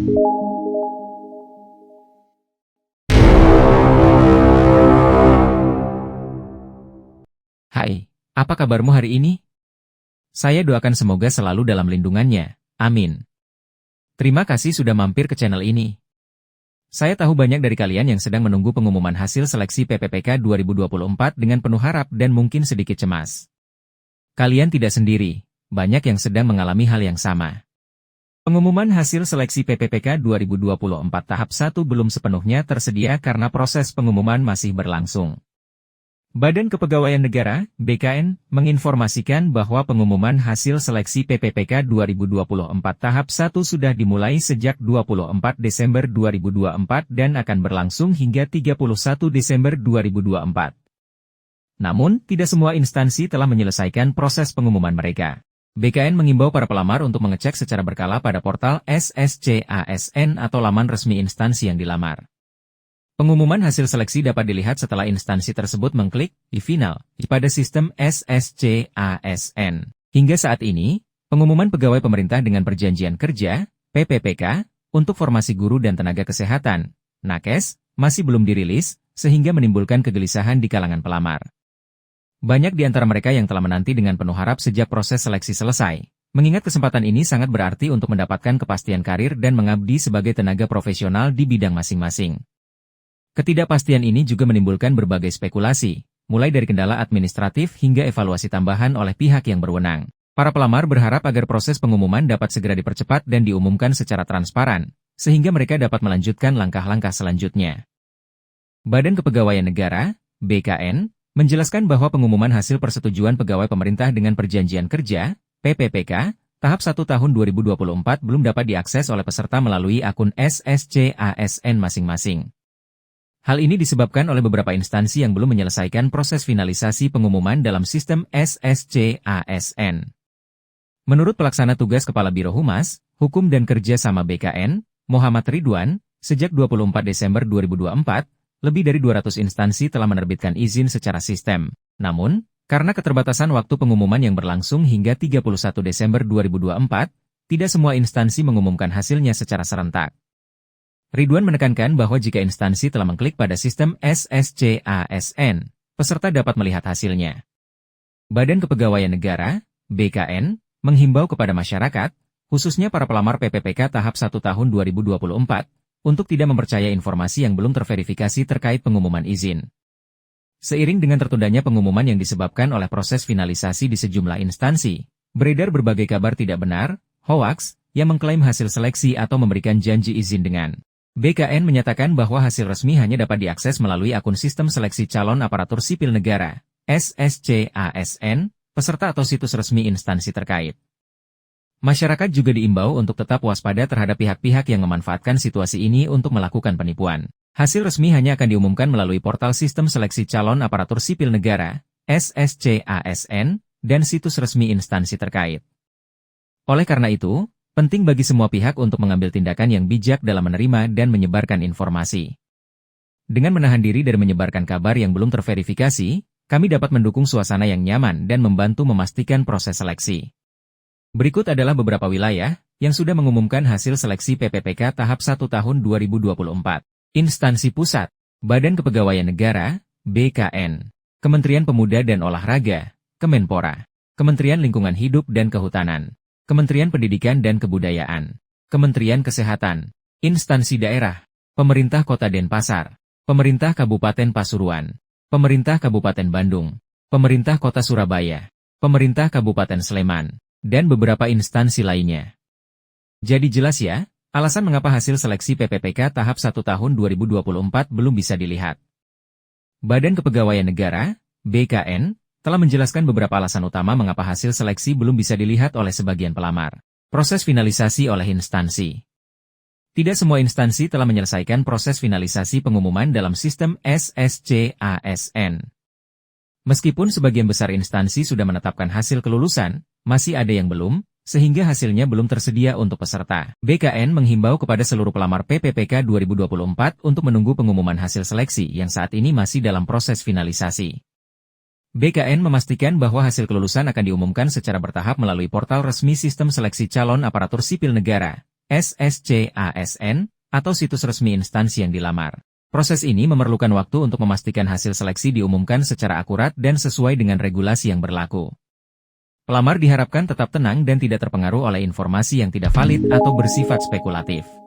Hai, apa kabarmu hari ini? Saya doakan semoga selalu dalam lindungannya. Amin. Terima kasih sudah mampir ke channel ini. Saya tahu banyak dari kalian yang sedang menunggu pengumuman hasil seleksi PPPK 2024 dengan penuh harap dan mungkin sedikit cemas. Kalian tidak sendiri, banyak yang sedang mengalami hal yang sama. Pengumuman hasil seleksi PPPK 2024 tahap 1 belum sepenuhnya tersedia karena proses pengumuman masih berlangsung. Badan Kepegawaian Negara, BKN, menginformasikan bahwa pengumuman hasil seleksi PPPK 2024 tahap 1 sudah dimulai sejak 24 Desember 2024 dan akan berlangsung hingga 31 Desember 2024. Namun, tidak semua instansi telah menyelesaikan proses pengumuman mereka. BKN mengimbau para pelamar untuk mengecek secara berkala pada portal SSCASN atau laman resmi instansi yang dilamar. Pengumuman hasil seleksi dapat dilihat setelah instansi tersebut mengklik di final pada sistem SSCASN. Hingga saat ini, pengumuman pegawai pemerintah dengan perjanjian kerja, PPPK, untuk formasi guru dan tenaga kesehatan, nakes, masih belum dirilis, sehingga menimbulkan kegelisahan di kalangan pelamar. Banyak di antara mereka yang telah menanti dengan penuh harap sejak proses seleksi selesai, mengingat kesempatan ini sangat berarti untuk mendapatkan kepastian karir dan mengabdi sebagai tenaga profesional di bidang masing-masing. Ketidakpastian ini juga menimbulkan berbagai spekulasi, mulai dari kendala administratif hingga evaluasi tambahan oleh pihak yang berwenang. Para pelamar berharap agar proses pengumuman dapat segera dipercepat dan diumumkan secara transparan, sehingga mereka dapat melanjutkan langkah-langkah selanjutnya. Badan Kepegawaian Negara, BKN, menjelaskan bahwa pengumuman hasil persetujuan pegawai pemerintah dengan perjanjian kerja, PPPK, tahap 1 tahun 2024 belum dapat diakses oleh peserta melalui akun SSCASN masing-masing. Hal ini disebabkan oleh beberapa instansi yang belum menyelesaikan proses finalisasi pengumuman dalam sistem SSCASN. Menurut Pelaksana Tugas Kepala Biro Humas, Hukum dan Kerja sama BKN, Muhammad Ridwan, sejak 24 Desember 2024, lebih dari 200 instansi telah menerbitkan izin secara sistem. Namun, karena keterbatasan waktu pengumuman yang berlangsung hingga 31 Desember 2024, tidak semua instansi mengumumkan hasilnya secara serentak. Ridwan menekankan bahwa jika instansi telah mengklik pada sistem SSCASN, peserta dapat melihat hasilnya. Badan Kepegawaian Negara, BKN, menghimbau kepada masyarakat, khususnya para pelamar PPPK tahap 1 tahun 2024, untuk tidak mempercaya informasi yang belum terverifikasi terkait pengumuman izin. Seiring dengan tertundanya pengumuman yang disebabkan oleh proses finalisasi di sejumlah instansi, beredar berbagai kabar tidak benar, hoaks, yang mengklaim hasil seleksi atau memberikan janji izin dengan BKN menyatakan bahwa hasil resmi hanya dapat diakses melalui akun Sistem Seleksi Calon Aparatur Sipil Negara, SSCASN, peserta atau situs resmi instansi terkait. Masyarakat juga diimbau untuk tetap waspada terhadap pihak-pihak yang memanfaatkan situasi ini untuk melakukan penipuan. Hasil resmi hanya akan diumumkan melalui portal Sistem Seleksi Calon Aparatur Sipil Negara, SSCASN, dan situs resmi instansi terkait. Oleh karena itu, penting bagi semua pihak untuk mengambil tindakan yang bijak dalam menerima dan menyebarkan informasi. Dengan menahan diri dari menyebarkan kabar yang belum terverifikasi, kami dapat mendukung suasana yang nyaman dan membantu memastikan proses seleksi. Berikut adalah beberapa wilayah yang sudah mengumumkan hasil seleksi PPPK tahap 1 tahun 2024. Instansi Pusat, Badan Kepegawaian Negara, BKN, Kementerian Pemuda dan Olahraga, Kemenpora, Kementerian Lingkungan Hidup dan Kehutanan, Kementerian Pendidikan dan Kebudayaan, Kementerian Kesehatan, Instansi Daerah, Pemerintah Kota Denpasar, Pemerintah Kabupaten Pasuruan, Pemerintah Kabupaten Bandung, Pemerintah Kota Surabaya, Pemerintah Kabupaten Sleman, dan beberapa instansi lainnya. Jadi jelas ya, alasan mengapa hasil seleksi PPPK tahap 1 tahun 2024 belum bisa dilihat. Badan Kepegawaian Negara, BKN, telah menjelaskan beberapa alasan utama mengapa hasil seleksi belum bisa dilihat oleh sebagian pelamar. Proses finalisasi oleh instansi. Tidak semua instansi telah menyelesaikan proses finalisasi pengumuman dalam sistem SSCASN. Meskipun sebagian besar instansi sudah menetapkan hasil kelulusan, masih ada yang belum, sehingga hasilnya belum tersedia untuk peserta. BKN menghimbau kepada seluruh pelamar PPPK 2024 untuk menunggu pengumuman hasil seleksi yang saat ini masih dalam proses finalisasi. BKN memastikan bahwa hasil kelulusan akan diumumkan secara bertahap melalui portal resmi Sistem Seleksi Calon Aparatur Sipil Negara, SSCASN, atau situs resmi instansi yang dilamar. Proses ini memerlukan waktu untuk memastikan hasil seleksi diumumkan secara akurat dan sesuai dengan regulasi yang berlaku. Pelamar diharapkan tetap tenang dan tidak terpengaruh oleh informasi yang tidak valid atau bersifat spekulatif.